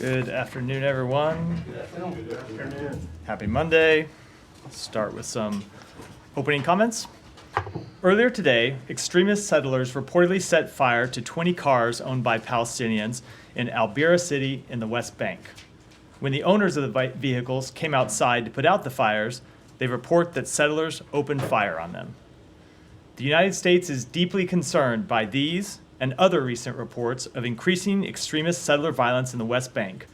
Good afternoon, everyone. Good afternoon. Happy Monday. Let's start with some opening comments. Earlier today, extremist settlers reportedly set fire to 20 cars owned by Palestinians in Al-Bira city in the West Bank. When the owners of the vehicles came outside to put out the fires, they report that settlers opened fire on them. The United States is deeply concerned by these and other recent reports of increasing extremist settler violence in the West Bank,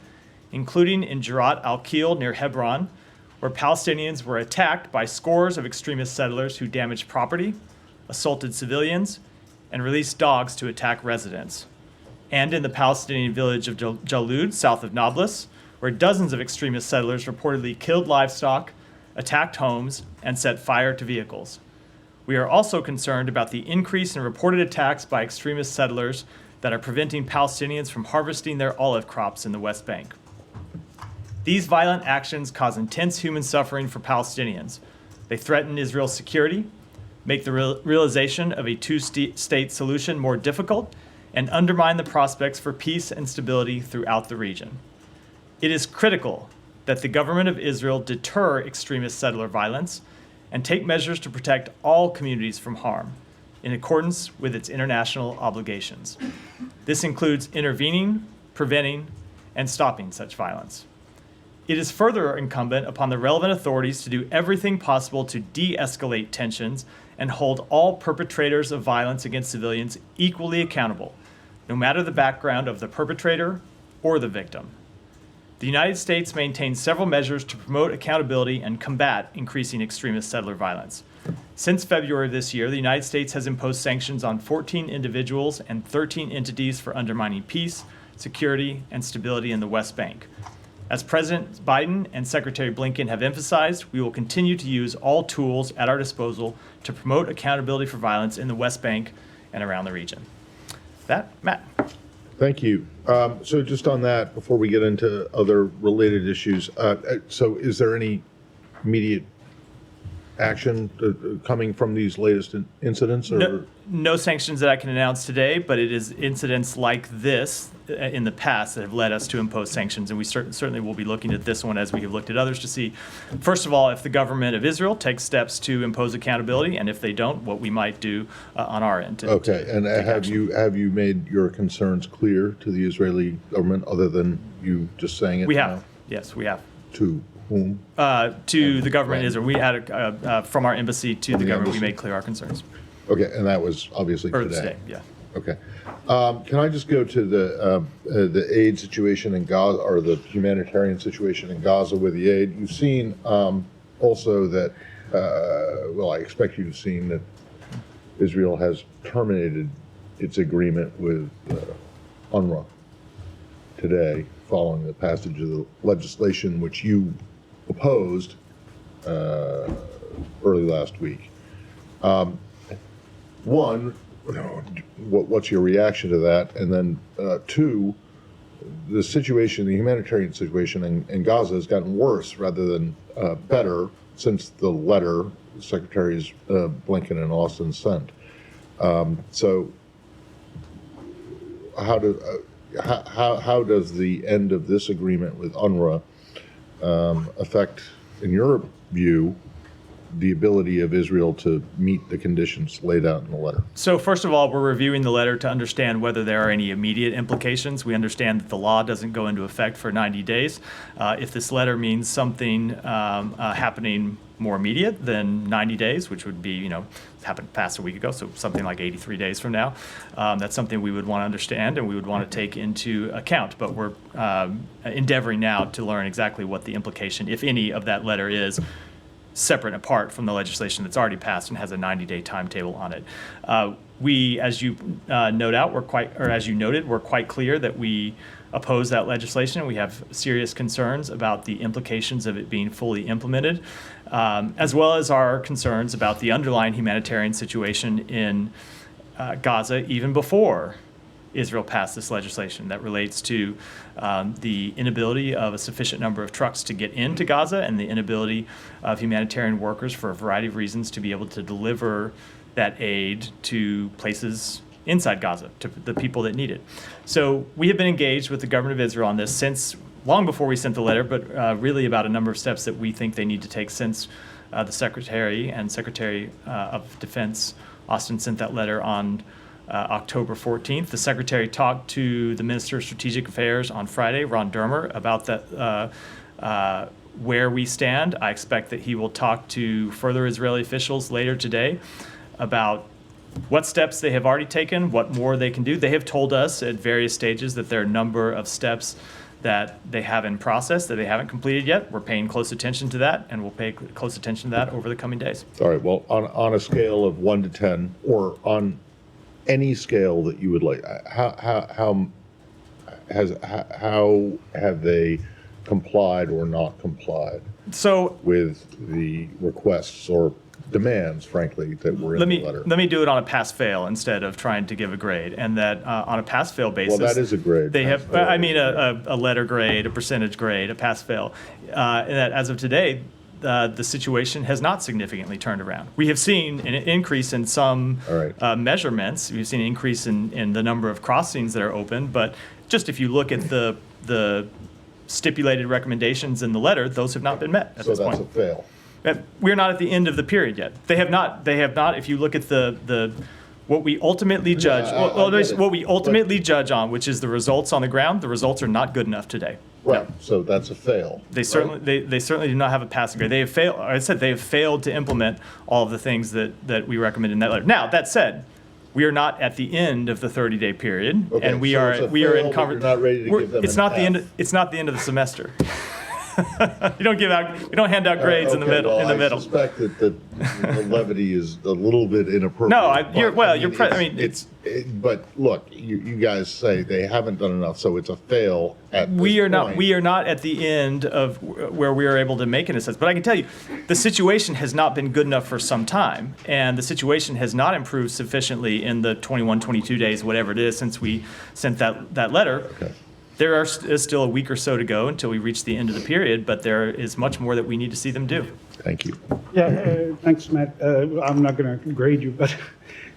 including in Jeret al-Khil near Hebron, where Palestinians were attacked by scores of extremist settlers who damaged property, assaulted civilians, and released dogs to attack residents. And in the Palestinian village of Jalud, south of Nablus, where dozens of extremist settlers reportedly killed livestock, attacked homes, and set fire to vehicles. We are also concerned about the increase in reported attacks by extremist settlers that are preventing Palestinians from harvesting their olive crops in the West Bank. These violent actions cause intense human suffering for Palestinians. They threaten Israel's security, make the realization of a two-state solution more difficult, and undermine the prospects for peace and stability throughout the region. It is critical that the government of Israel deter extremist settler violence and take measures to protect all communities from harm, in accordance with its international obligations. This includes intervening, preventing, and stopping such violence. It is further incumbent upon the relevant authorities to do everything possible to de-escalate tensions and hold all perpetrators of violence against civilians equally accountable, no matter the background of the perpetrator or the victim. The United States maintains several measures to promote accountability and combat increasing extremist settler violence. Since February of this year, the United States has imposed sanctions on 14 individuals and 13 entities for undermining peace, security, and stability in the West Bank. As President Biden and Secretary Blinken have emphasized, we will continue to use all tools at our disposal to promote accountability for violence in the West Bank and around the region. That, Matt. Thank you. So just on that, before we get into other related issues, so is there any immediate action coming from these latest incidents? Or? No sanctions that I can announce today, but it is incidents like this in the past that have led us to impose sanctions, and we certainly will be looking at this one as we have looked at others to see, first of all, if the government of Israel takes steps to impose accountability, and if they don't, what we might do on our end. Okay, and have you made your concerns clear to the Israeli government, other than you just saying it? We have, yes, we have. To whom? To the government of Israel. We had from our embassy to the government, we made clear our concerns. Okay, and that was obviously today. Yeah. Okay. Can I just go to the aid situation in Gaza, or the humanitarian situation in Gaza with the aid? You've seen also that, well, I expect you've seen that Israel has terminated its agreement with UNRWA today, following the passage of the legislation which you opposed early last week. One, what's your reaction to that? And then two, the humanitarian situation in Gaza has gotten worse rather than better since the letter Secretaries Blinken and Austin sent. So how does the end of this agreement with UNRWA affect, in your view, the ability of Israel to meet the conditions laid out in the letter? So first of all, we're reviewing the letter to understand whether there are any immediate implications. We understand that the law doesn't go into effect for 90 days. If this letter means something happening more immediate than 90 days, which would be, happened past a week ago, so something like 83 days from now, that's something we would want to understand and we would want to take into account. But we're endeavoring now to learn exactly what the implication, if any, of that letter is, separate and apart from the legislation that's already passed and has a 90-day timetable on it. We, as you noted, we're quite clear that we oppose that legislation. We have serious concerns about the implications of it being fully implemented, as well as our concerns about the underlying humanitarian situation in Gaza even before Israel passed this legislation that relates to the inability of a sufficient number of trucks to get into Gaza and the inability of humanitarian workers for a variety of reasons to be able to deliver that aid to places inside Gaza to the people that need it. So we have been engaged with the government of Israel on this since long before we sent the letter, but really about a number of steps that we think they need to take since the Secretary of Defense, Austin, sent that letter on October 14th. The Secretary talked to the Minister of Strategic Affairs on Friday, Ron Dermer, about that, where we stand. I expect that he will talk to further Israeli officials later today about what steps they have already taken, what more they can do. They have told us at various stages that there are a number of steps that they have in process that they haven't completed yet. We're paying close attention to that, and we'll pay close attention to that over the coming days. All right, well, on a scale of 1 to 10, or on any scale that you would like, how have they complied or not complied So with the requests or demands, frankly, that were in the letter? let me do it on a pass-fail instead of trying to give a grade. And that on a pass-fail basis, Well, that is a grade. They have, Pass-fail I mean, is a a letter grade, a percentage grade, a pass-fail. And that as of today, the situation has not significantly turned around. We have seen an increase in some All right. measurements. We've seen an increase in the number of crossings that are open. But just if you look at the stipulated recommendations in the letter, those have not been met at So this that's point. a fail. We're not at the end of the period yet. They have not. If you look at the what we ultimately judge, I get it. what we ultimately judge on, which is the results on the ground, the results are not good enough today. Right, so that's a fail. They right? certainly do not have a passing grade. They have failed. I said they have failed to implement all of the things that we recommend in that letter. Now that said, we are not at the end of the 30-day period, Okay, and we so are it's a we are fail, in but you're not ready to give them It's an not the end. F. It's not the end of the semester. You don't hand out grades in the Okay, middle. well, in the middle. I suspect that the levity is a little bit inappropriate. No, but, but look, you guys say they haven't done enough, so it's a fail at this We are point. not at the end of where we are able to make an assessment. But I can tell you, the situation has not been good enough for some time, and the situation has not improved sufficiently in the 21, 22 days, whatever it is, since we sent that letter. Okay. There is still a week or so to go until we reach the end of the period, but there is much more that we need to see them do. Thank you. Yeah, thanks, Matt. I'm not going to grade you, but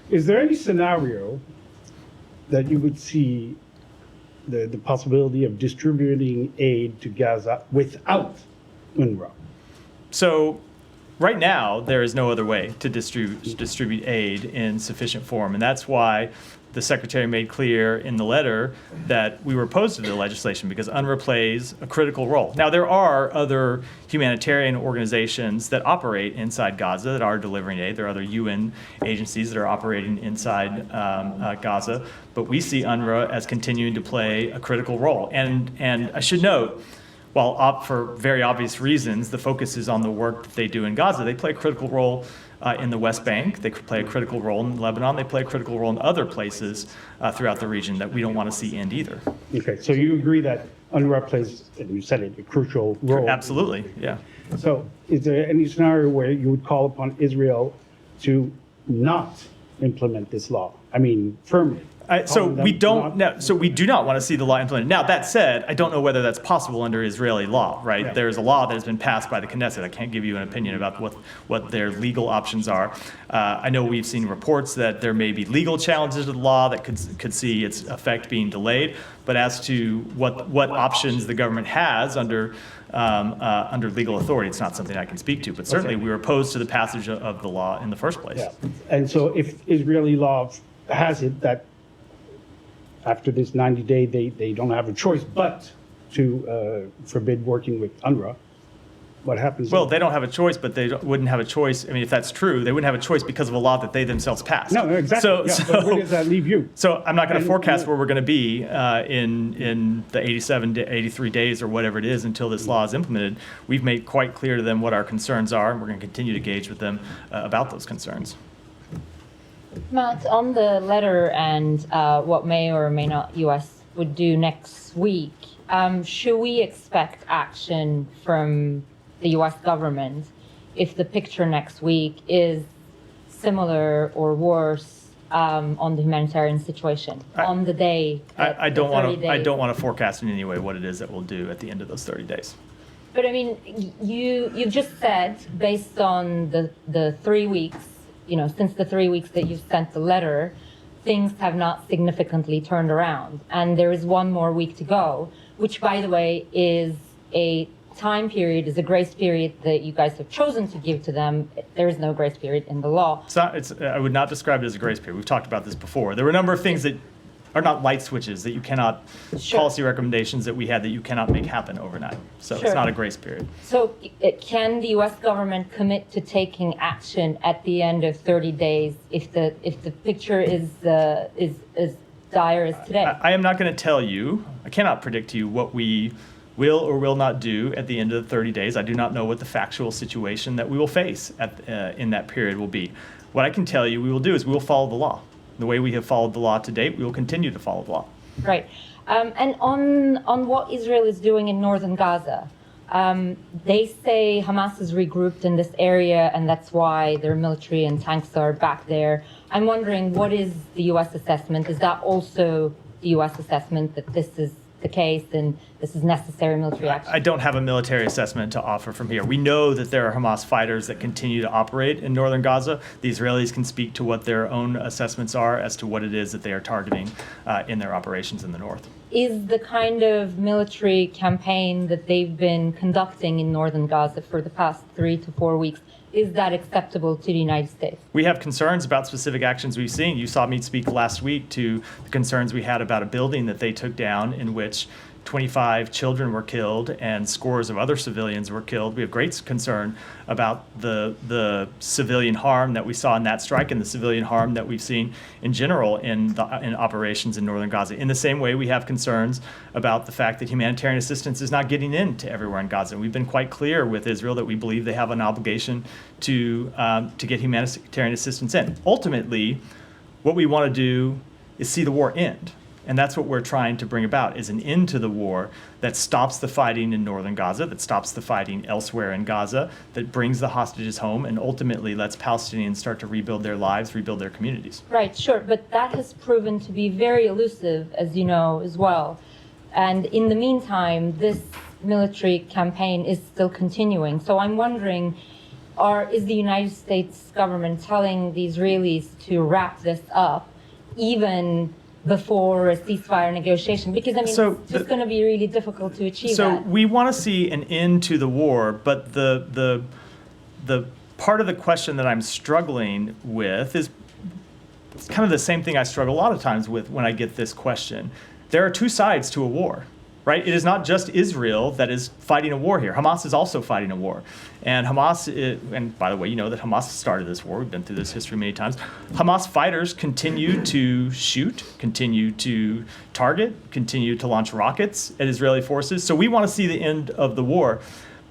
is there any scenario that you would see the possibility of distributing aid to Gaza without UNRWA? So right now, there is no other way to distribute aid in sufficient form, and that's why the Secretary made clear in the letter that we were opposed to the legislation because UNRWA plays a critical role. Now, there are other humanitarian organizations that operate inside Gaza that are delivering aid. There are other UN agencies that are operating inside Gaza, but we see UNRWA as continuing to play a critical role. And I should note, while for very obvious reasons, the focus is on the work that they do in Gaza, they play a critical role in the West Bank. They play a critical role in Lebanon. They play a critical role in other places throughout the region that we don't want to see end either. Okay, so you agree that UNRWA plays, and you said it, a crucial role. Absolutely, yeah. So is there any scenario where you would call upon Israel to not implement this law? I mean, firmly. So Calling we them don't. not- No, so we do not want to see the law implemented. Now that said, I don't know whether that's possible under Israeli law. Right? Yeah. There's a law that has been passed by the Knesset. I can't give you an opinion about what their legal options are. I know we've seen reports that there may be legal challenges to the law that could see its effect being delayed. But as to what options the government has under legal authority, it's not something I can speak to. But certainly, we were opposed to the passage of the law in the first place. Yeah, and so if Israeli law has it that after this 90-day, they don't have a choice but to forbid working with UNRWA, what happens? Well, they don't have a choice, but they wouldn't have a choice. I mean, if that's true, they wouldn't have a choice because of a law that they themselves passed. No, exactly. But where does that leave you? So I'm not going to And- forecast where we're going to be in the 83 days or whatever it is until this law is implemented. We've made quite clear to them what our concerns are, and we're going to continue to engage with them about those concerns. Matt, on the letter and what may or may not U.S. would do next week, should we expect action from the U.S. government if the picture next week is similar or worse on the humanitarian situation on the day? I don't want to. I 30 don't want to forecast in any way what it is that we'll do at the end of those 30 days. But I mean, you've just said based on the 3 weeks, since the 3 weeks that you sent the letter, things have not significantly turned around. And there is one more week to go, which, by the way, is a time period, is a grace period that you guys have chosen to give to them. There is no grace period in the law. I would not describe it as a grace period. We've talked about this before. There were a number of things that are not light switches that you cannot, Sure. policy recommendations that we had that you cannot make happen overnight. So it's Sure. not a grace period. So can the U.S. government commit to taking action at the end of 30 days if the picture is dire as today? I am not going to tell you, I cannot predict to you what we will or will not do at the end of the 30 days. I do not know what the factual situation that we will face in that period will be. What I can tell you we will do is we will follow the law. The way we have followed the law to date, we will continue to follow the law. Right. And on what Israel is doing in northern Gaza, they say Hamas is regrouped in this area, and that's why their military and tanks are back there. I'm wondering, what is the U.S. assessment? Is that also the U.S. assessment that this is the case and this is necessary military action? I don't have a military assessment to offer from here. We know that there are Hamas fighters that continue to operate in northern Gaza. The Israelis can speak to what their own assessments are as to what it is that they are targeting in their operations in the north. Is the kind of military campaign that they've been conducting in northern Gaza for the past 3 to 4 weeks, is that acceptable to the United States? We have concerns about specific actions we've seen. You saw me speak last week to the concerns we had about a building that they took down in which 25 children were killed and scores of other civilians were killed. We have great concern about the civilian harm that we saw in that strike and the civilian harm that we've seen in general in operations in northern Gaza. In the same way, we have concerns about the fact that humanitarian assistance is not getting into everywhere in Gaza. We've been quite clear with Israel that we believe they have an obligation to get humanitarian assistance in. Ultimately, what we want to do is see the war end. And that's what we're trying to bring about, is an end to the war that stops the fighting in northern Gaza, that stops the fighting elsewhere in Gaza, that brings the hostages home, and ultimately lets Palestinians start to rebuild their lives, rebuild their communities. Right, sure. But that has proven to be very elusive, as you know, as well. And in the meantime, this military campaign is still continuing. So I'm wondering, is the United States government telling the Israelis to wrap this up, even before a ceasefire negotiation? Because, I mean, it's just going to be really difficult to achieve So that. we want to see an end to the war, but the part of the question that I'm struggling with is it's kind of the same thing I struggle a lot of times with when I get this question. There are two sides to a war, right? It is not just Israel that is fighting a war here. Hamas is also fighting a war. And and by the way, you know that Hamas started this war. We've been through this history many times. Hamas fighters continue to shoot, continue to target, continue to launch rockets at Israeli forces. So we want to see the end of the war.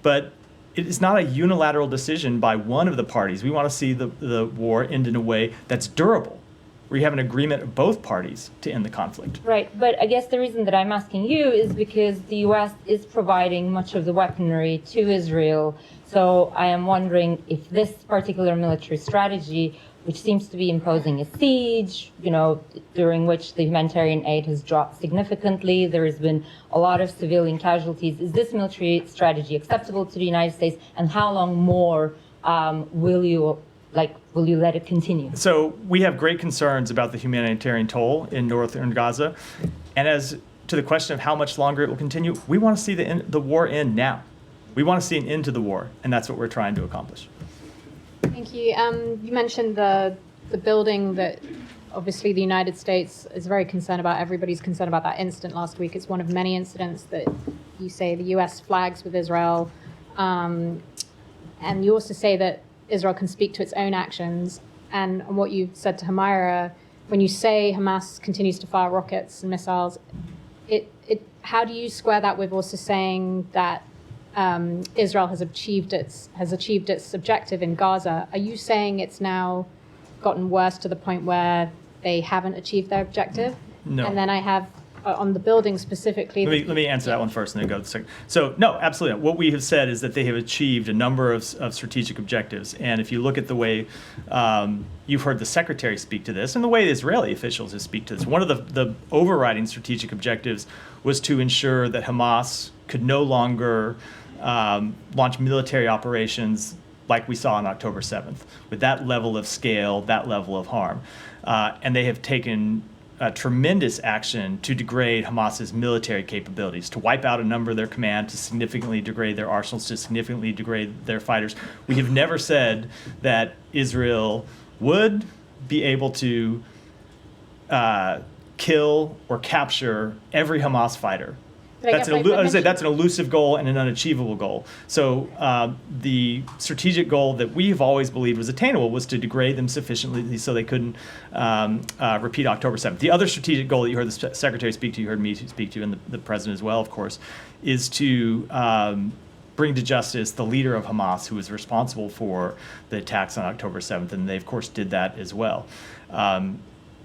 But it is not a unilateral decision by one of the parties. We want to see the war end in a way that's durable, where you have an agreement of both parties to end the conflict. Right, but I guess the reason that I'm asking you is because the U.S. is providing much of the weaponry to Israel. So I am wondering if this particular military strategy, which seems to be imposing a siege, during which the humanitarian aid has dropped significantly, there has been a lot of civilian casualties. Is this military strategy acceptable to the United States? And how long more will you let it continue? So we have great concerns about the humanitarian toll in northern Gaza. And as to the question of how much longer it will continue, we want to see the war end now. We want to see an end to the war, and that's what we're trying to accomplish. Thank you. You mentioned the building that obviously the United States is very concerned about. Everybody's concerned about that incident last week. It's one of many incidents that you say the U.S. flags with Israel. And you also say that Israel can speak to its own actions. And what you said to Humaira, when you say Hamas continues to fire rockets and missiles, how do you square that with also saying that Israel has achieved its objective in Gaza? Are you saying it's now gotten worse to the point where they haven't achieved their objective? No. And then I have on the building specifically. Let me answer that one first and then go to the second. So no, absolutely. What we have said is that they have achieved a number of strategic objectives. And if you look at the way you've heard the secretary speak to this and the way the Israeli officials have speak to this, one of the overriding strategic objectives was to ensure that Hamas could no longer launch military operations like we saw on October 7th, with that level of scale, that level of harm. And they have taken tremendous action to degrade Hamas's military capabilities, to wipe out a number of their command, to significantly degrade their arsenals, to significantly degrade their fighters. We have never said that Israel would be able to kill or capture every Hamas fighter. But I That's guess an, I I would say mentioned- that's an elusive goal and an unachievable goal. So the strategic goal that we've always believed was attainable was to degrade them sufficiently so they couldn't repeat October 7th. The other strategic goal that you heard the secretary speak to, you heard me speak to, and the president as well, of course, is to bring to justice the leader of Hamas who was responsible for the attacks on October 7th, and they, of course, did that as well.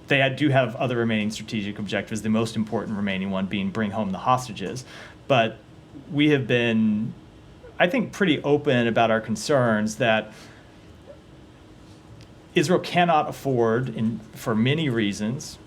They do have other remaining strategic objectives, the most important remaining one being bring home the hostages. But we have been, I think, pretty open about our concerns that Israel cannot afford, for many reasons,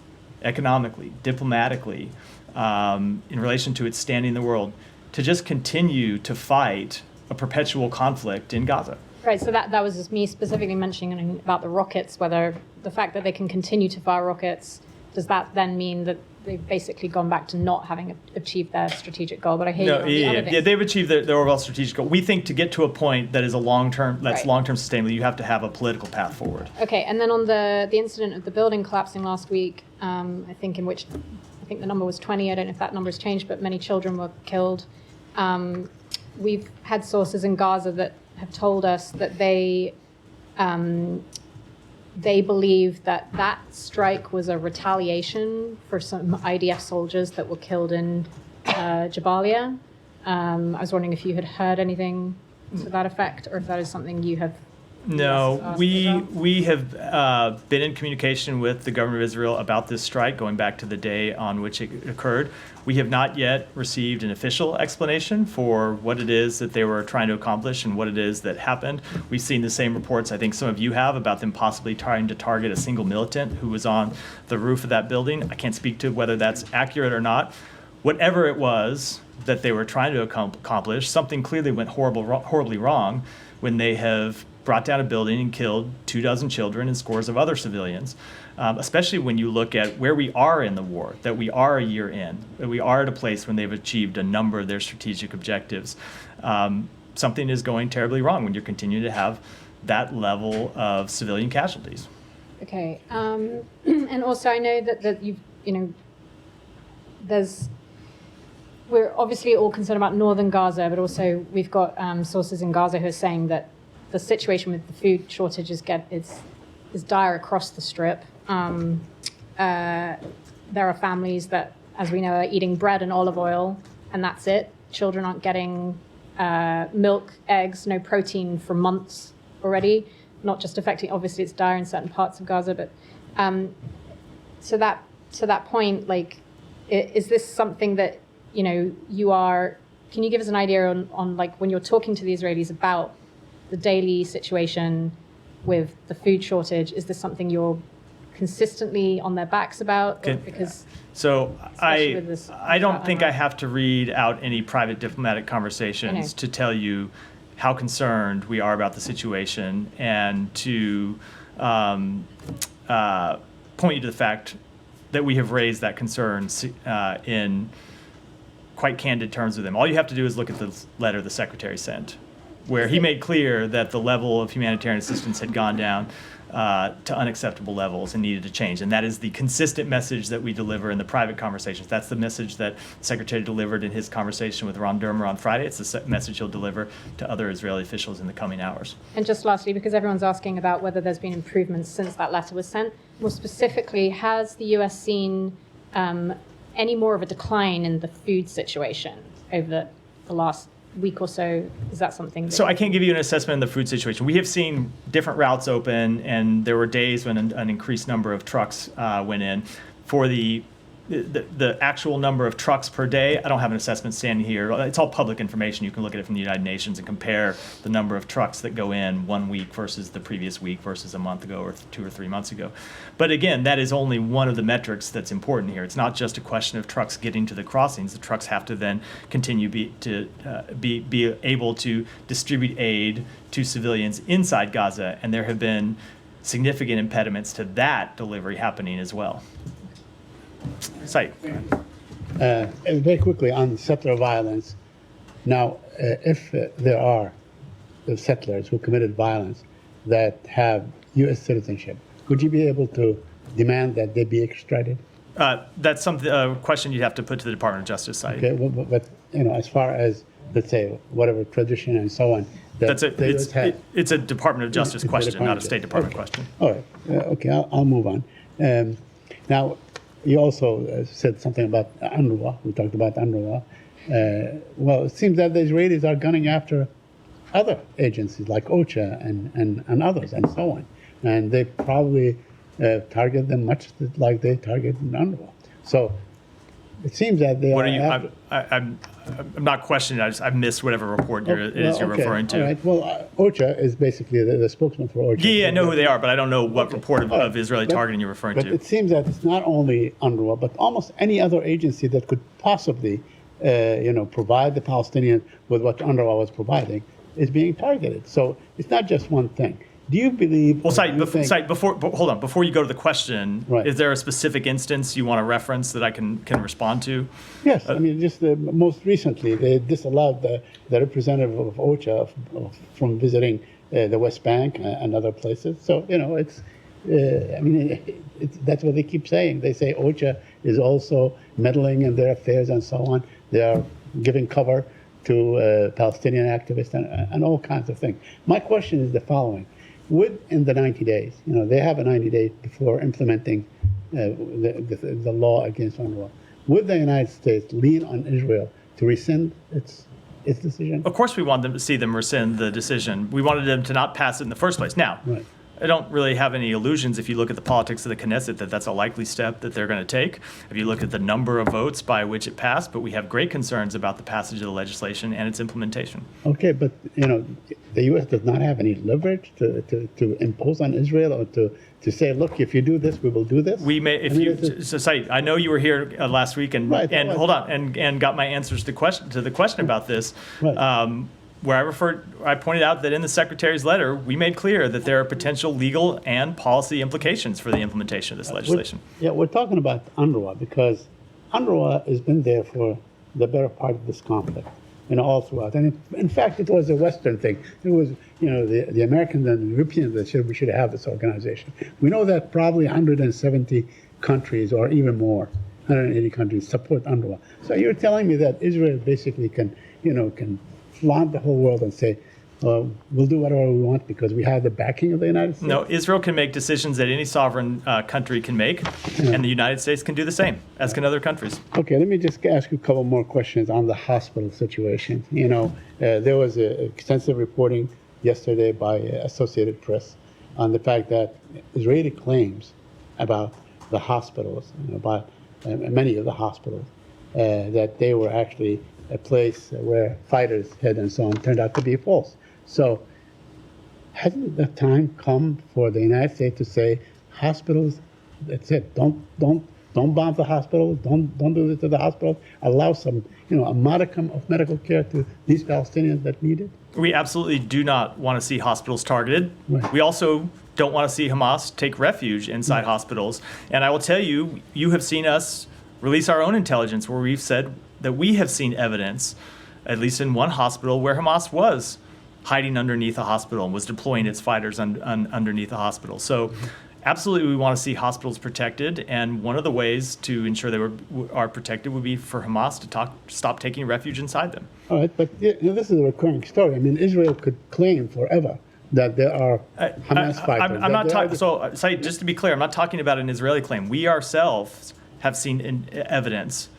economically, diplomatically, in relation to its standing in the world, to just continue to fight a perpetual conflict in Gaza. Right, so that was just me specifically mentioning about the rockets, whether the fact that they can continue to fire rockets, does that then mean that they've basically gone back to not having achieved their strategic goal? But I hear you on the other things. They've achieved their overall strategic goal. We think to get to a point that is long-term sustainable, you have to have a political path forward. Okay, and then on the incident of the building collapsing last week, I think the number was 20. I don't know if that number has changed, but many children were killed. We've had sources in Gaza that have told us that they believe that strike was a retaliation for some IDF soldiers that were killed in Jabalia. I was wondering if you had heard anything to that effect, or if that is something you have. No, we have been in communication with the government of Israel about this strike going back to the day on which it occurred. We have not yet received an official explanation for what it is that they were trying to accomplish and what it is that happened. We've seen the same reports I think some of you have about them possibly trying to target a single militant who was on the roof of that building. I can't speak to whether that's accurate or not. Whatever it was that they were trying to accomplish, something clearly went horribly wrong when they have brought down a building and killed 24 children and scores of other civilians, especially when you look at where we are in the war, that we are a year in, that we are at a place when they've achieved a number of their strategic objectives. Something is going terribly wrong when you're continuing to have that level of civilian casualties. Okay, and also I know that we're obviously all concerned about northern Gaza, but also we've got sources in Gaza who are saying that the situation with the food shortage is dire across the strip. There are families that, as we know, are eating bread and olive oil, and that's it. Children aren't getting milk, eggs, no protein for months already. Not just affecting, obviously, it's dire in certain parts of Gaza, but to that point, like, is this something that you are? Can you give us an idea on like when you're talking to the Israelis about the daily situation with the food shortage? Is this something you're consistently on their backs about? So especially with this I don't think I have to read out any private diplomatic conversations to tell you how concerned we are about the situation and to point you to the fact that we have raised that concern in quite candid terms with them. All you have to do is look at the letter the secretary sent, where he made clear that the level of humanitarian assistance had gone down to unacceptable levels and needed to change. And that is the consistent message that we deliver in the private conversations. That's the message that the secretary delivered in his conversation with Ron Dermer on Friday. It's the message he'll deliver to other Israeli officials in the coming hours. And just lastly, because everyone's asking about whether there's been improvements since that letter was sent, more specifically, has the U.S. seen any more of a decline in the food situation over the last week or so? Is that something that... So I can't give you an assessment of the food situation. We have seen different routes open, and there were days when an increased number of trucks went in. For the the actual number of trucks per day, I don't have an assessment standing here. It's all public information. You can look at it from the United Nations and compare the number of trucks that go in 1 week versus the previous week versus a month ago or 2 or 3 months ago. But again, that is only one of the metrics that's important here. It's not just a question of trucks getting to the crossings. The trucks have to then continue to be able to distribute aid to civilians inside Gaza, and there have been significant impediments to that delivery happening as well. Site. Very quickly on settler violence. Now, if there are the settlers who committed violence that have U.S. citizenship, would you be able to demand that they be extradited? That's a question you'd have to put to the Department of Justice site. Okay, but as far as, let's say, whatever tradition and so on, that the US has. It's a Department of Justice It's a question, Department not a of State Justice. Department question. All right. Okay, I'll move on. Now, you also said something about UNRWA. We talked about UNRWA. Well, it seems that the Israelis are gunning after other agencies like OCHA and others and so on. And they probably target them much like they target UNRWA. So it seems that they What are are you? after- I'm not questioning. I've missed whatever report it is you're okay. referring to. All right. Well, OCHA is basically the spokesman for OCHA. Yeah, I know who they are, but I don't know what report All right. of Israeli But- targeting you're referring But to. it seems that it's not only UNRWA, but almost any other agency that could possibly, provide the Palestinians with what UNRWA was providing is being targeted. So it's not just one thing. Do you believe? Well, do you think- hold on. Before you go to the question, Right. is there a specific instance you want to reference that I can respond to? Yes, I mean, just most recently, they disallowed the representative of OCHA from visiting the West Bank and other places. So, that's what they keep saying. They say OCHA is also meddling in their affairs and so on. They are giving cover to Palestinian activists and all kinds of things. My question is the following. Within the 90 days, they have a 90 days before implementing the law against UNRWA. Would the United States lean on Israel to rescind its decision? Of course, we want them to see them rescind the decision. We wanted them to not pass it in the first place. Now, Right. I don't really have any illusions if you look at the politics of the Knesset that that's a likely step that they're going to take. If you look at the number of votes by which it passed, but we have great concerns about the passage of the legislation and its implementation. Okay, but the U.S. does not have any leverage to impose on Israel or to say, look, if you do this, we will do this. We may, if I mean, you, it's a- so Said, I know you were here last week and Right, and right. hold on and got my answers to the question about this. Right. Where I pointed out that in the Secretary's letter, we made clear that there are potential legal and policy implications for the implementation of this legislation. We're talking about UNRWA because UNRWA has been there for the better part of this conflict, all throughout. And in fact, it was a Western thing. It was, the Americans and the Europeans that said we should have this organization. We know that probably 170 countries or even more, 180 countries support UNRWA. So you're telling me that Israel basically can flaunt the whole world and say, we'll do whatever we want because we have the backing of the United States? No, Israel can make decisions that any sovereign country can make, and the United States can do the same, as can other countries. Okay, let me just ask you a couple more questions on the hospital situation. There was extensive reporting yesterday by Associated Press on the fact that Israeli claims about the hospitals, about many of the hospitals, that they were actually a place where fighters hid and so on, turned out to be false. So hasn't the time come for the United States to say, hospitals, that's it, don't bomb the hospital, don't do this to the hospital, allow some, a modicum of medical care to these Palestinians that need it? We absolutely do not want to see hospitals targeted. Right. We also don't want to see Hamas take refuge inside hospitals. And I will tell you, you have seen us release our own intelligence where we've said that we have seen evidence, at least in one hospital, where Hamas was hiding underneath a hospital and was deploying its fighters underneath a hospital. So absolutely we want to see hospitals protected, and one of the ways to ensure they are protected would be for Hamas to stop taking refuge inside them. All right, but this is a recurring story. I mean, Israel could claim forever that there are Hamas fighters. I'm not talking. So, Said, just to be clear, I'm not talking about an Israeli claim. We ourselves have seen evidence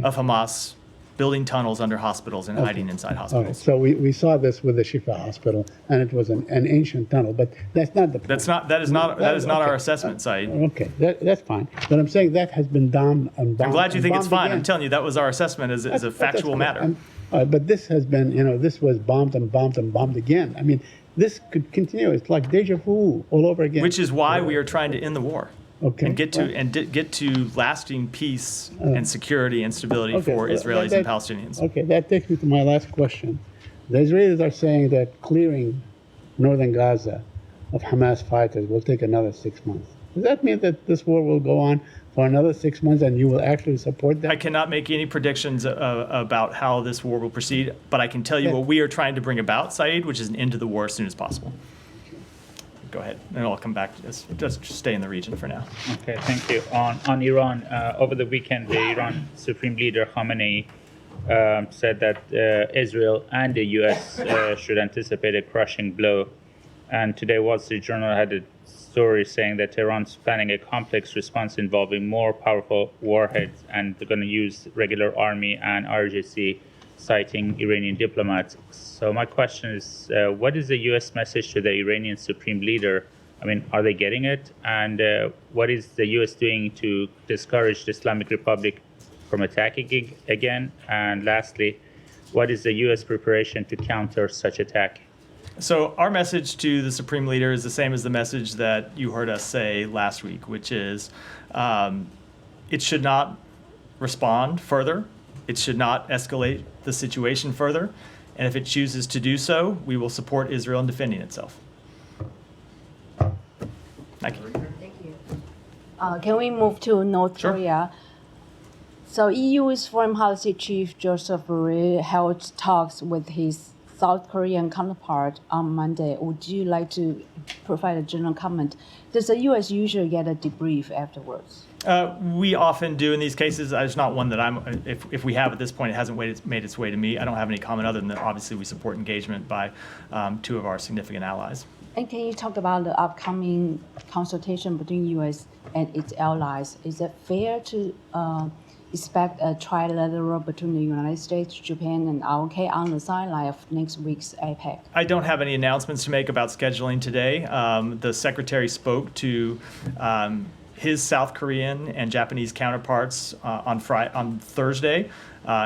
of Hamas building tunnels under hospitals and hiding inside All right, hospitals. so we saw this with the Shifa Hospital, and it was an ancient tunnel, but that's not the point. That is not our Okay. assessment, Saeed. Okay, that's fine. But I'm saying that has been bombed and bombed. I'm glad you and think it's bombed fine. again. I'm telling you, that was our assessment as a That's factual cool. matter. But this has been, this was bombed and bombed and bombed again. I mean, this could continue. It's like deja vu all over again. Which is why we are trying to end the war. Okay. And get Well- get to lasting peace and security and stability Okay, for well, Israelis that- and Palestinians. Okay, that takes me to my last question. The Israelis are saying that clearing northern Gaza of Hamas fighters will take another 6 months. Does that mean that this war will go on for another 6 months and you will actually support them? I cannot make any predictions about how this war will proceed, but I can tell you Yeah. what we are trying to bring about, Saeed, which is an end to the war as soon as possible. Go ahead, and I'll come back to this. Just stay in the region for now. Okay, thank you. On Iran, over the weekend, the Iran Supreme Leader Khamenei said that Israel and the U.S. Should anticipate a crushing blow. And today, Wall Street Journal had a story saying that Tehran's planning a complex response involving more powerful warheads, and they're going to use regular army and RGC, citing Iranian diplomats. So my question is, what is the U.S. message to the Iranian Supreme Leader? I mean, are they getting it? And what is the U.S. doing to discourage the Islamic Republic from attacking again? And lastly, what is the U.S. preparation to counter such attack? So our message to the Supreme Leader is the same as the message that you heard us say last week, which is it should not respond further. It should not escalate the situation further. And if it chooses to do so, we will support Israel in defending itself. Thank you. Thank you. Can we move to North Sure. Korea? So EU's foreign policy chief Joseph Borrell held talks with his South Korean counterpart on Monday. Would you like to provide a general comment? Does the U.S. usually get a debrief afterwards? We often do in these cases. There's not one that if we have at this point, it hasn't made its way to me. I don't have any comment other than that obviously we support engagement by two of our significant allies. And can you talk about the upcoming consultation between U.S. and its allies? Is it fair to expect a trilateral between the United States, Japan, and ROK on the sideline of next week's APEC? I don't have any announcements to make about scheduling today. The secretary spoke to his South Korean and Japanese counterparts on Thursday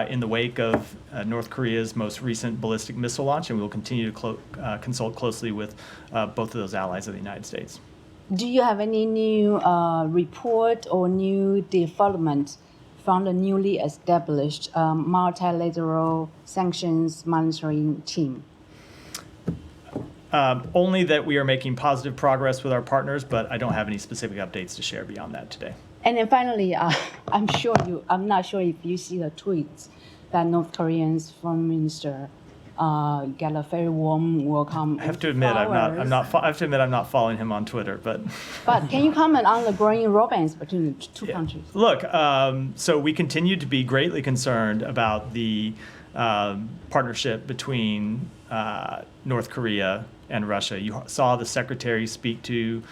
in the wake of North Korea's most recent ballistic missile launch, and we will continue to consult closely with both of those allies of the United States. Do you have any new report or new development from the newly established multilateral sanctions monitoring team? Only that we are making positive progress with our partners, but I don't have any specific updates to share beyond that today. And then finally, I'm not sure if you see the tweets that North Korean's foreign minister got a very warm welcome. I have to admit, I'm not following him on Twitter, but. But can you comment on the growing romance between the two countries? Look, so we continue to be greatly concerned about the partnership between North Korea and Russia. You saw the secretary speak to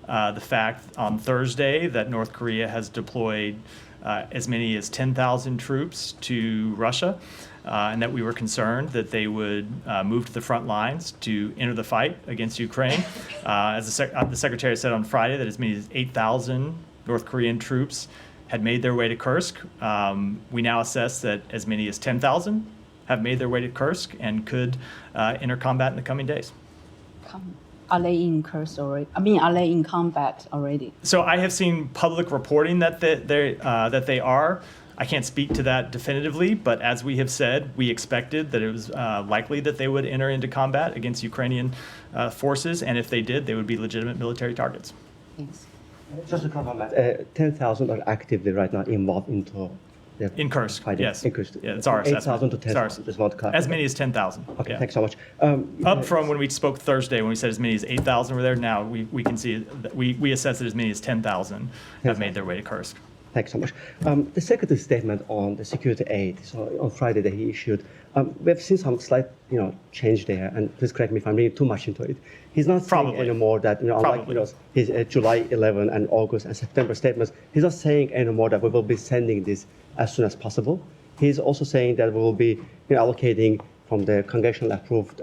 the fact on Thursday that North Korea has deployed as many as 10,000 troops to Russia, and that we were concerned that they would move to the front lines to enter the fight against Ukraine. As the secretary said on Friday, that as many as 8,000 North Korean troops had made their way to Kursk. We now assess that as many as 10,000 have made their way to Kursk and could enter combat in the coming days. Are they in Kursk already? Are they in combat already? So I have seen public reporting that they are. I can't speak to that definitively, but as we have said, we expected that it was likely that they would enter into combat against Ukrainian forces, and if they did, they would be legitimate military targets. Thanks. Just to comment, 10,000 are actively right now involved into the In Kursk, fighting. yes. In Kursk. Yeah, it's our assessment. 8,000 to It's our 10,000. Just want to clarify. As many as 10,000. Okay, yeah. thanks so much. Up from when we spoke Thursday, when we said as many as 8,000 were there. Now we can see that we assess that as many as 10,000 have made their way to Kursk. Thanks so much. The secretary statement on the security aid, so on Friday that he issued, we have seen some slight, change there. And please correct me if I'm reading too much into it. He's not saying Probably. anymore that, unlike Probably. his July 11 and August and September statements, he's not saying anymore that we will be sending this as soon as possible. He's also saying that we will be allocating from the congressional approved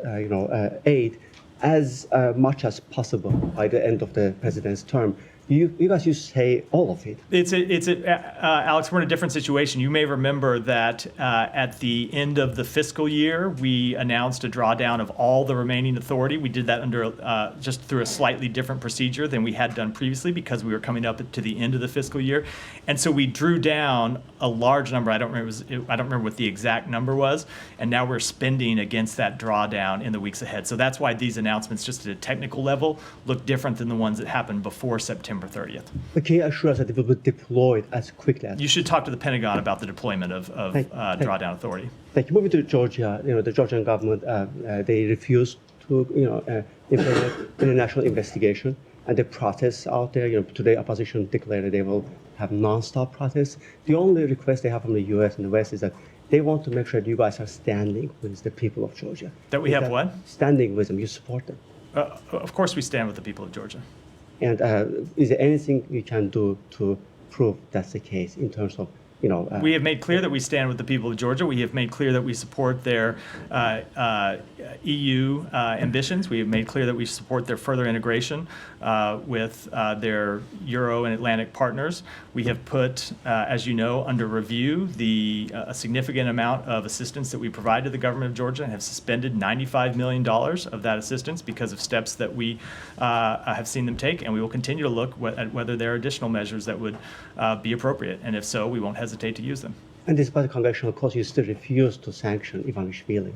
aid as much as possible by the end of the president's term. You guys used to say all of it. Alex, we're in a different situation. You may remember that at the end of the fiscal year, we announced a drawdown of all the remaining authority. We did that under just through a slightly different procedure than we had done previously because we were coming up to the end of the fiscal year, and so we drew down a large number. I don't remember what the exact number was, and now we're spending against that drawdown in the weeks ahead. So that's why these announcements, just at a technical level, look different than the ones that happened before September 30th. But can you assure us that it will be deployed as quickly as You should talk to the Pentagon about the deployment of drawdown authority. Thank you. Moving to Georgia, the Georgian government, they refused to, implement international investigation, and the protests out there. Today, opposition declared that they will have non-stop protests. The only request they have from the U.S. and the West is that they want to make sure that you guys are standing with the people of Georgia. That we have what? Standing with them. You support them. Of course, we stand with the people of Georgia. And is there anything you can do to prove that's the case in terms of, We have made clear that we stand with the people of Georgia. We have made clear that we support their EU ambitions. We have made clear that we support their further integration with their Euro and Atlantic partners. We have put, as you know, under review a significant amount of assistance that we provide to the government of Georgia and have suspended $95 million of that assistance because of steps that we have seen them take, and we will continue to look at whether there are additional measures that would be appropriate, and if so, we won't hesitate to use them. And despite the congressional cause, you still refuse to sanction Ivanishvili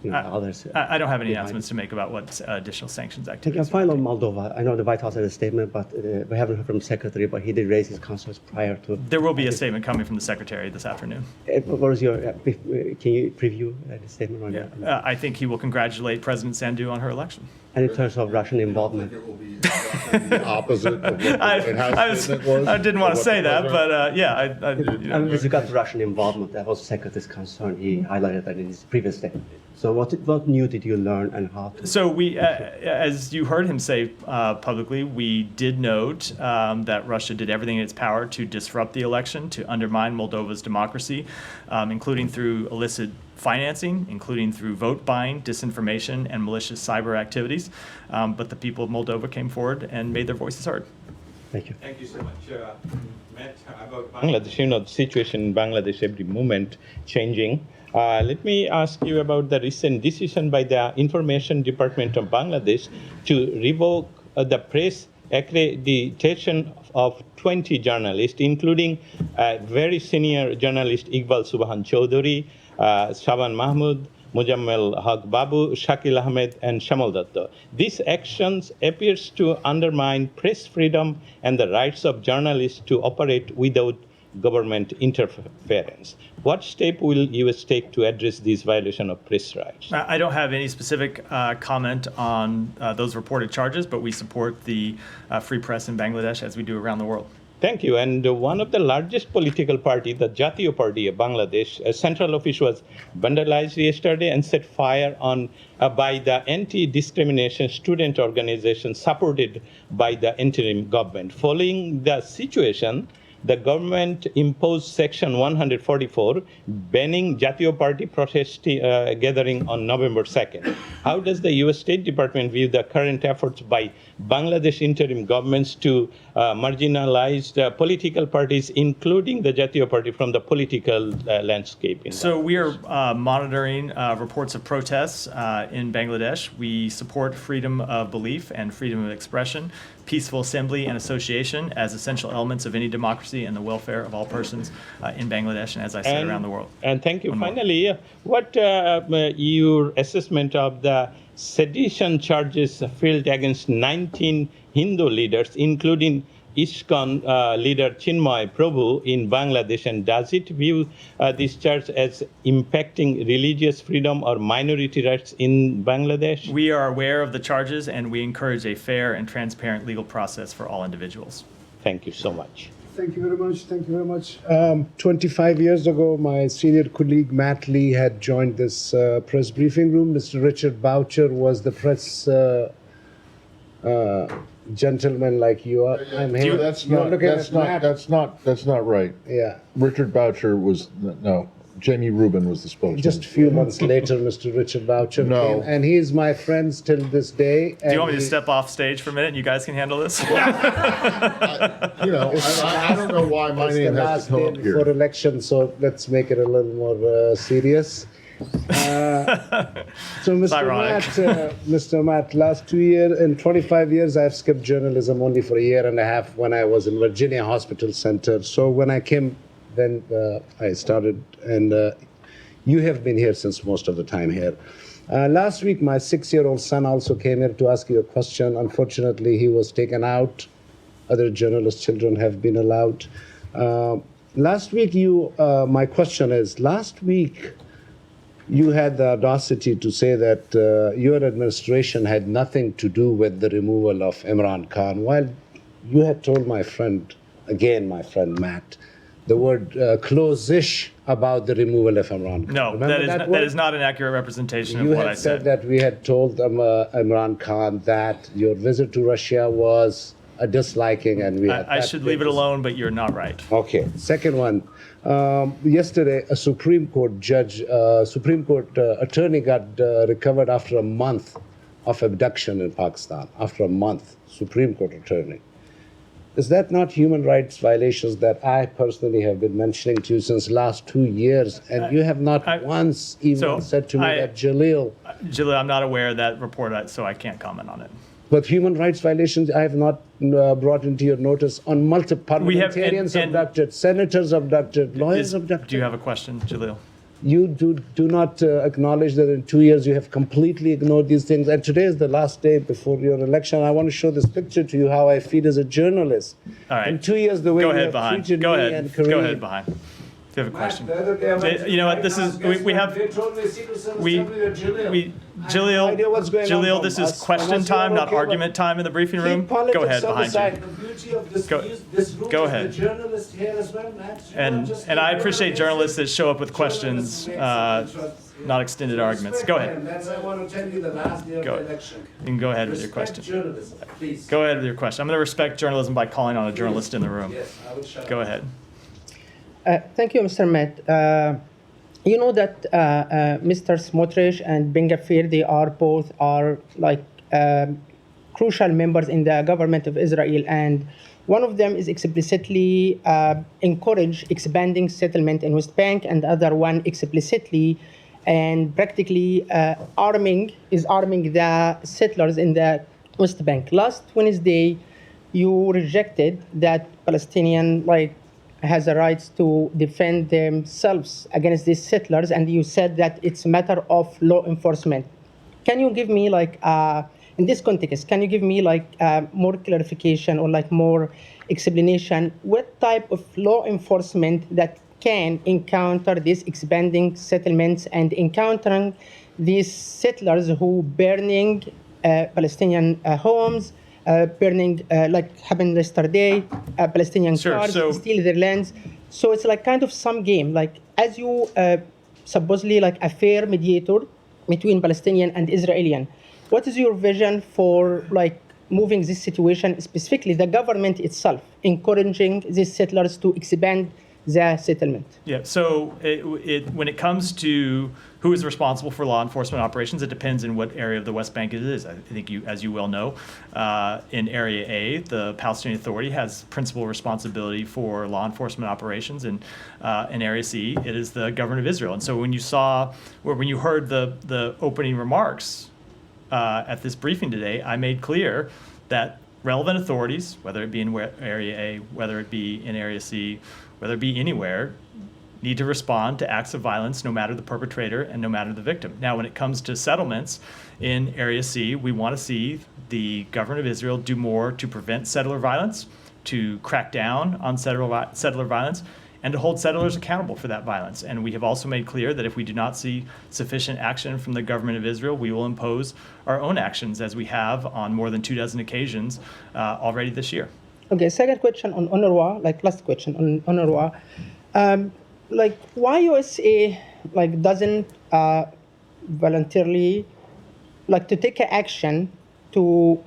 and others. I don't have any announcements to make about what additional sanctions And activities. finally, on Moldova, I know the White House had a statement, but we haven't heard from the Secretary, but he did raise his concerns prior to. There will be a statement coming from the Secretary this afternoon. What is your, can you preview the statement on that? I think he will congratulate President Sandu on her election. And in terms of Russian involvement? It will be the opposite of what the White House statement was. I didn't want to or what say the that, president- but With regard to Russian involvement, that was the Secretary's concern. He highlighted that in his previous statement. So what new did you learn and how? So we, as you heard him say publicly, we did note that Russia did everything in its power to disrupt the election, to undermine Moldova's democracy, including through illicit financing, including through vote buying, disinformation, and malicious cyber activities. But the people of Moldova came forward and made their voices heard. Thank you. Thank you so much. Matt, about Bangladesh, the situation in Bangladesh every moment changing. Let me ask you about the recent decision by the Information Department of Bangladesh to revoke the press accreditation of 20 journalists, including very senior journalist Iqbal Subhan Chowdhury, Shaban Mahmood, Mujammel Haq Babu, Shakil Ahmed, and Shamal Datta. These actions appears to undermine press freedom and the rights of journalists to operate without government interference. What step will U.S. take to address these violations of press rights? I don't have any specific comment on those reported charges, but we support the free press in Bangladesh as we do around the world. Thank you. And one of the largest political party, the Jatiyo Party of Bangladesh, a central office was vandalized yesterday and set fire on by the anti-discrimination student organization supported by the interim government. Following the situation, the government imposed Section 144, banning Jatiyo Party protest gathering on November 2nd. How does the U.S. State Department view the current efforts by Bangladesh interim governments to marginalize the political parties, including the Jatiyo Party, from the political landscape? So we are monitoring reports of protests in Bangladesh. We support freedom of belief and freedom of expression, peaceful assembly and association as essential elements of any democracy and the welfare of all persons in Bangladesh and, as I said, around the world. And thank you. Finally, what your assessment of the sedition charges filed against 19 Hindu leaders, including ISKCON leader Chinmay Prabhu in Bangladesh, and does it view this charge as impacting religious freedom or minority rights in Bangladesh? We are aware of the charges, and we encourage a fair and transparent legal process for all individuals. Thank you so much. Thank you very much. Thank you very much. 25 years ago, my senior colleague Matt Lee had joined this press briefing room. Mr. Richard Boucher was the press gentleman like you are. I'm here. That's not right. Yeah. Richard Boucher was, no. Jamie Rubin was the spokesman. Just a few months later, Mr. Richard Boucher No. came, and he is my friend till this day. Do you want me to step off stage for a minute and you guys can handle this? You know, I don't know why my It's the name has last to come day up before here. election, so let's make it a little more serious. So, ironic. Mr. Matt, last 2 years, in 25 years, I've skipped journalism only for a year and a half when I was in Virginia Hospital Center. So when I came, then I started, and you have been here since most of the time here. Last week, my 6-year-old son also came here to ask you a question. Unfortunately, he was taken out. Other journalist children have been allowed. Last week, my question is, last week, you had the audacity to say that your administration had nothing to do with the removal of Imran Khan, while you had told my friend, again my friend Matt, the word close-ish about the removal of Imran Khan. No, Remember that is not an accurate representation You of what had I said said. that we had told Imran Khan that your visit to Russia was a disliking, and we had I that should leave it basis. alone, but you're not right. Okay. Second one. Yesterday, a Supreme Court attorney got recovered after a month of abduction in Pakistan. After a month, Supreme Court attorney. Is that not human rights violations that I personally have been mentioning to you since last 2 years, and you have not once even said to me that Jalil. Jalil, I'm not aware of that report, so I can't comment on it. But human rights violations, I have not brought into your notice on multiple parliamentarians abducted, senators abducted, lawyers abducted. Do you have a question, Jalil? You do not acknowledge that in 2 years you have completely ignored these things. And today is the last day before your election. I want to show this picture to you how I feel as a journalist. All right. In 2 years, the way Go you ahead, have Bahan. treated Go me ahead. and Kareem. Go ahead, Bahan. If you have a question. You know what? This is we have Jalil. This is question time, not argument time in the briefing room. Go ahead, behind you. Go ahead. And I appreciate journalists that show up with questions, not extended arguments. Go ahead. I want to tell you the last day of Go the ahead. election. You can go ahead with your Respect question. journalism, please. Go ahead with your question. I'm going to respect journalism by calling on a journalist in the room. Yes, I will shut Go up. ahead. Thank you, Mr. Matt. You know that Mr. Smotrich and Ben Gvir, they are both crucial members in the government of Israel, and one of them is explicitly encourage expanding settlement in West Bank, and the other one explicitly and practically arming the settlers in the West Bank. Last Wednesday, you rejected that Palestinian has a right to defend themselves against these settlers, and you said that it's a matter of law enforcement. Can you give me in this context, can you give me more clarification or more explanation what type of law enforcement that can encounter these expanding settlements and encountering these settlers who burning Palestinian homes, burning, happened yesterday, Palestinian cars, steal their lands. So it's kind of some game. As you supposedly a fair mediator between Palestinian and Israeli, what is your vision for moving this situation, specifically the government itself, encouraging these settlers to expand the settlement? Yeah, so when it comes to who is responsible for law enforcement operations, it depends in what area of the West Bank it is. I think as you well know, in Area A, the Palestinian Authority has principal responsibility for law enforcement operations, and in Area C, it is the government of Israel. And so when you heard the opening remarks at this briefing today, I made clear that relevant authorities, whether it be in Area A, whether it be in Area C, whether it be anywhere, need to respond to acts of violence no matter the perpetrator and no matter the victim. Now, when it comes to settlements in Area C, we want to see the government of Israel do more to prevent settler violence, to crack down on settler violence, and to hold settlers accountable for that violence. And we have also made clear that if we do not see sufficient action from the government of Israel, we will impose our own actions, as we have on more than 24 occasions already this year. Okay, second question on UNRWA, last question on UNRWA. Why USA doesn't voluntarily to take action to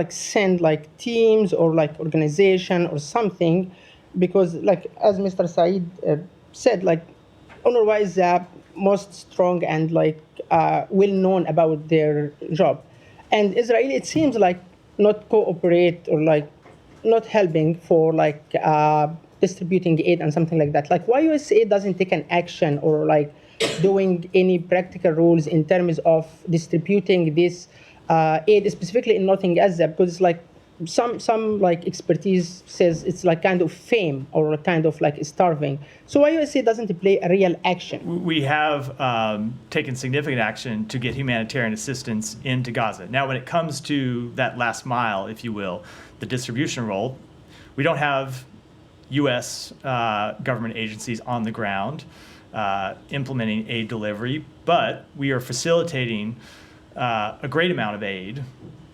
send teams or organization or something, because as Mr. Said said, UNRWA is most strong and well known about their job, and Israel, it seems like, not cooperate or not helping for distributing aid and something like that. Like, why USAID doesn't take an action or doing any practical rules in terms of distributing this aid, specifically in Northern Gaza, because it's some expertise says it's kind of fame or kind of starving. So why USAID doesn't play a real action? We have taken significant action to get humanitarian assistance into Gaza. Now, when it comes to that last mile, if you will, the distribution role, we don't have U.S. Government agencies on the ground implementing aid delivery, but we are facilitating a great amount of aid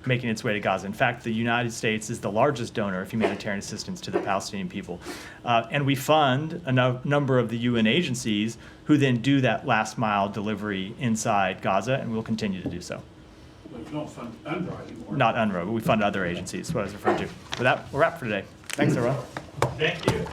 making its way to Gaza. In fact, the United States is the largest donor of humanitarian assistance to the Palestinian people. And we fund a number of the UN agencies who then do that last mile delivery inside Gaza, and we'll continue to do so. But you don't fund UNRWA anymore. Not UNRWA, but we fund other agencies, what I was referring to. With that, we're wrapped for today. Thanks, everyone. Thank you.